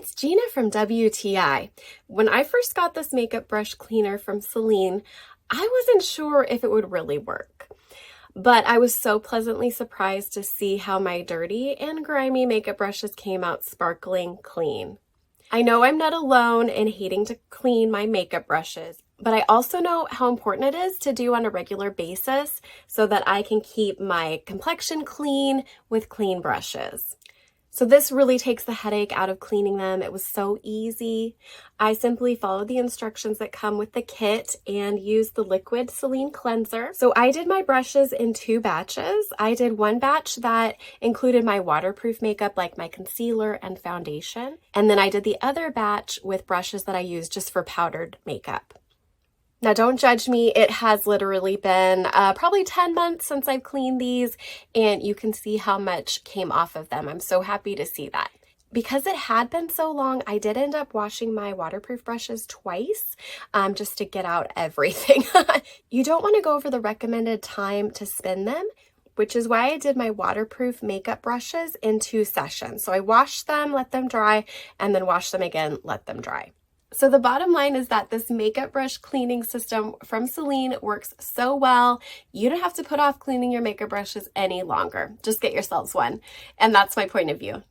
it's Gina from WTI. When I first got this makeup brush cleaner from Selene, I wasn't sure if it would really work. But I was so pleasantly surprised to see how my dirty and grimy makeup brushes came out sparkling clean. I know I'm not alone in hating to clean my makeup brushes, but I also know how important it is to do on a regular basis so that I can keep my complexion clean with clean brushes. So this really takes the headache out of cleaning them. It was so easy. I simply followed the instructions that come with the kit and used the liquid Selene cleanser. So I did my brushes in 2 batches. I did one batch that included my waterproof makeup like my concealer and foundation. And then I did the other batch with brushes that I used just for powdered makeup. Now, don't judge me. It has literally been probably 10 months since I've cleaned these, and you can see how much came off of them. I'm so happy to see that. Because it had been so long, I did end up washing my waterproof brushes twice just to get out everything. You don't want to go over the recommended time to spin them, which is why I did my waterproof makeup brushes in 2 sessions. So I washed them, let them dry, and then washed them again, let them dry. So the bottom line is that this makeup brush cleaning system from Selene works so well. You don't have to put off cleaning your makeup brushes any longer. Just get yourselves one. And that's my point of view.